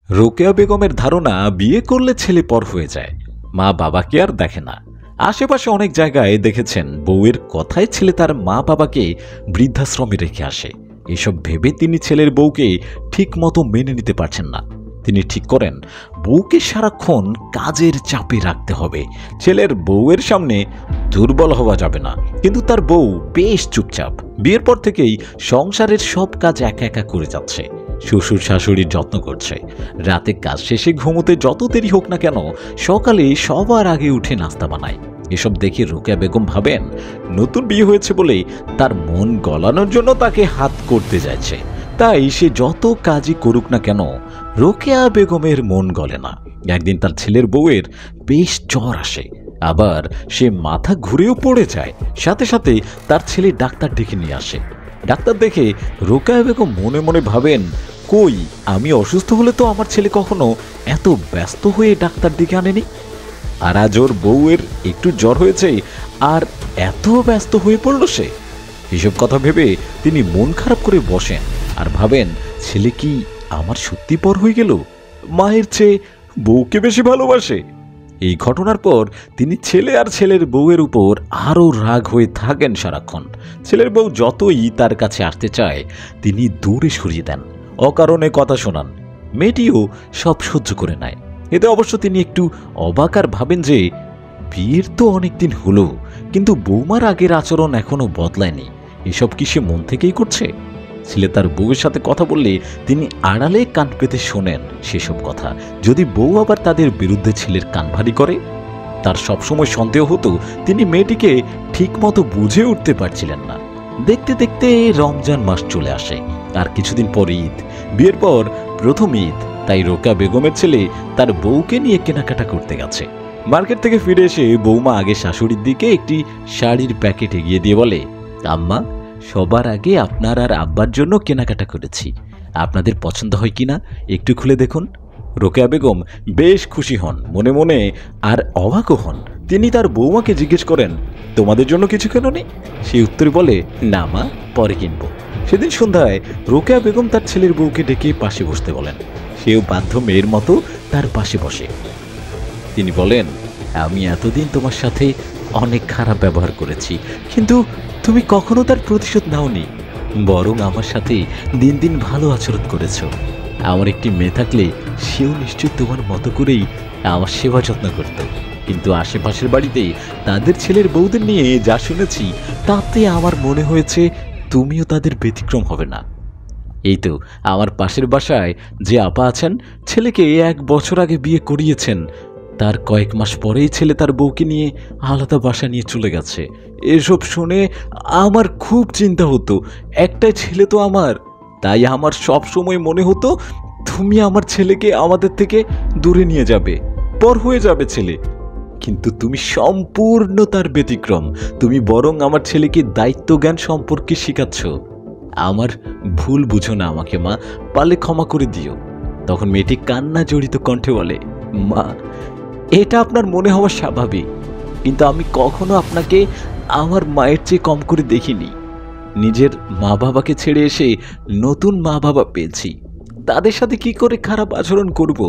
রোকেয়া বেগমের ধারণা বিয়ে করলে ছেলে পর হয়ে যায়, মা বাবাকে আর দেখে না। আশেপাশে অনেক জায়গায় দেখেছেন বউয়ের কথায় ছেলে তার মা বাবাকে বৃদ্ধাশ্রমে রেখে আসে। এসব ভেবে তিনি ছেলের বউকে ঠিক মতো মেনে নিতে পারছেন না। তিনি ঠিক করেন বউকে সারাক্ষণ কাজের চাপে রাখতে হবে। ছেলের বউয়ের সামনে দুর্বল হওয়া যাবে না। কিন্তু তার বউ বেশ চুপচাপ। বিয়ের পর থেকেই সংসারের সব কাজ একা একা করে যাচ্ছে। শ্বশুর শাশুড়ির যত্ন করছে। রাতে কাজ শেষে ঘুমোতে যত দেরি হোক না কেন সকালে সবার আগে উঠে নাস্তা বানায়। এসব দেখে রোকেয়া বেগম ভাবেন নতুন বিয়ে হয়েছে বলে তার মন গলানোর জন্য তাকে হাত করতে যাচ্ছে। তাই সে যত কাজই করুক না কেন রোকেয়া বেগমের মন গলে না। একদিন তার ছেলের বউয়ের বেশ জ্বর আসে, আবার সে মাথা ঘুরেও পড়ে যায়। সাথে সাথে তার ছেলে ডাক্তার ডেকে নিয়ে আসে। ডাক্তার দেখে রোকেয়া বেগম মনে মনে ভাবেন, কই আমি অসুস্থ হলে তো আমার ছেলে কখনো এত ব্যস্ত হয়ে ডাক্তার ডেকে আনেনি। আর আজ ওর বউয়ের একটু জ্বর হয়েছে আর এত ব্যস্ত হয়ে পড়ল সে। এসব কথা ভেবে তিনি মন খারাপ করে বসেন আর ভাবেন, ছেলে কি আমার সত্যি পর হয়ে গেল? মায়ের চেয়ে বউকে বেশি ভালোবাসে। এই ঘটনার পর তিনি ছেলে আর ছেলের বউয়ের উপর আরও রাগ হয়ে থাকেন সারাক্ষণ। ছেলের বউ যতই তার কাছে আসতে চায় তিনি দূরে সরিয়ে দেন, অকারণে কথা শোনান। মেয়েটিও সব সহ্য করে নেয়। এতে অবশ্য তিনি একটু অবাক আর ভাবেন যে বিয়ের তো অনেকদিন হলো, কিন্তু বৌমার আগের আচরণ এখনো বদলায়নি। এসব কি সে মন থেকেই করছে? ছেলে তার বউয়ের সাথে কথা বললে তিনি আড়ালে কান পেতে শোনেন সেসব কথা। যদি বউ আবার তাদের বিরুদ্ধে ছেলের কান ভারী করে? তার সবসময় সন্দেহ হতো তিনি মেয়েটিকে ঠিক মতো বুঝে উঠতে পারছিলেন না। দেখতে দেখতে রমজান মাস চলে আসে, আর কিছুদিন পর ঈদ। বিয়ের পর প্রথম ঈদ, তাই রোকেয়া বেগমের ছেলে তার বউকে নিয়ে কেনাকাটা করতে গেছে। মার্কেট থেকে ফিরে এসে বৌমা আগে শাশুড়ির দিকে একটি শাড়ির প্যাকেট এগিয়ে দিয়ে বলে, আম্মা, সবার আগে আপনার আর আব্বার জন্য কেনাকাটা করেছি, আপনাদের পছন্দ হয় কিনা একটু খুলে দেখুন। রোকেয়া বেগম বেশ খুশি হন মনে মনে, আর অবাকও হন। তিনি তার বৌমাকে জিজ্ঞেস করেন, তোমাদের জন্য কিছু কেননি? সে উত্তরে বলে, না মা, পরে কিনবো। সেদিন সন্ধ্যায় রোকেয়া বেগম তার ছেলের বউকে ডেকে পাশে বসতে বলেন। সেও বাধ্য মেয়ের মতো তার পাশে বসে। তিনি বলেন, আমি এতদিন তোমার সাথে অনেক খারাপ ব্যবহার করেছি, কিন্তু তুমি কখনো তার প্রতিশোধ নাওনি, বরং আমার সাথে দিন দিন ভালো আচরণ করেছ। আমার একটি মেয়ে থাকলে সেও নিশ্চয়ই তোমার মতো করেই আমার সেবা যত্ন করত। কিন্তু আশেপাশের বাড়িতে তাদের ছেলের বউদের নিয়ে যা শুনেছি তাতে আমার মনে হয়েছে তুমিও তাদের ব্যতিক্রম হবে না। এই তো আমার পাশের বাসায় যে আপা আছেন, ছেলেকে 1 বছর আগে বিয়ে করিয়েছেন, তার কয়েক মাস পরেই ছেলে তার বউকে নিয়ে আলাদা বাসা নিয়ে চলে গেছে। এসব শুনে আমার খুব চিন্তা হতো। একটাই ছেলে তো আমার, তাই আমার সব সময় মনে হতো তুমি আমার ছেলেকে আমাদের থেকে দূরে নিয়ে যাবে, পর হয়ে যাবে ছেলে। কিন্তু তুমি সম্পূর্ণ তার ব্যতিক্রম। তুমি বরং আমার ছেলেকে দায়িত্ব জ্ঞান সম্পর্কে শেখাচ্ছ। আমার ভুল বুঝো না আমাকে মা, পারলে ক্ষমা করে দিও। তখন মেয়েটি কান্না জড়িত কণ্ঠে বলে, মা, এটা আপনার মনে হওয়া স্বাভাবিক, কিন্তু আমি কখনো আপনাকে আমার মায়ের চেয়ে কম করে দেখিনি। নিজের মা বাবাকে ছেড়ে এসে নতুন মা বাবা পেয়েছি, তাদের সাথে কি করে খারাপ আচরণ করব?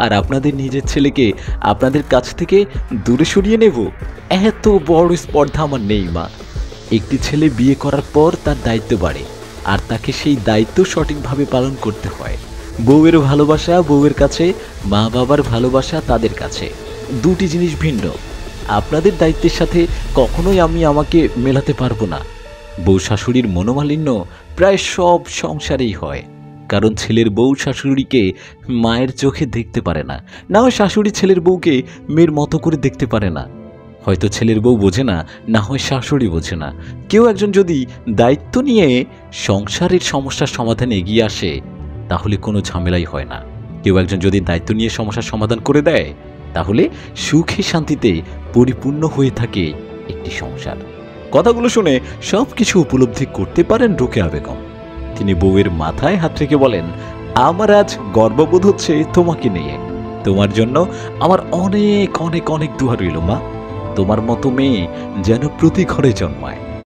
আর আপনাদের নিজের ছেলেকে আপনাদের কাছ থেকে দূরে সরিয়ে নেব? এত বড় স্পর্ধা আমার নেই মা। একটি ছেলে বিয়ে করার পর তার দায়িত্ব বাড়ে, আর তাকে সেই দায়িত্ব সঠিকভাবে পালন করতে হয়। বউয়ের ভালোবাসা বউয়ের কাছে, মা বাবার ভালোবাসা তাদের কাছে, দুটি জিনিস ভিন্ন। আপনাদের দায়িত্বের সাথে কখনোই আমি আমাকে মেলাতে পারবো না। বউ শাশুড়ির মনোমালিন্য প্রায় সব সংসারেই হয়, কারণ ছেলের বউ শাশুড়িকে মায়ের চোখে দেখতে পারে না, না হয় শাশুড়ি ছেলের বউকে মেয়ের মতো করে দেখতে পারে না। হয়তো ছেলের বউ বোঝে না, না হয় শাশুড়ি বোঝে না। কেউ একজন যদি দায়িত্ব নিয়ে সংসারের সমস্যার সমাধানে এগিয়ে আসে তাহলে কোনো ঝামেলাই হয় না। কেউ একজন যদি দায়িত্ব নিয়ে সমস্যার সমাধান করে দেয় তাহলে সুখে শান্তিতে পরিপূর্ণ হয়ে থাকে একটি সংসার। কথাগুলো শুনে সব কিছু উপলব্ধি করতে পারেন রোকেয়া বেগম। তিনি বউয়ের মাথায় হাত রেখে বলেন, আমার আজ গর্ববোধ হচ্ছে তোমাকে নিয়ে। তোমার জন্য আমার অনেক অনেক অনেক দোয়া রইল মা। তোমার মতো মেয়ে যেন প্রতি ঘরে জন্মায়।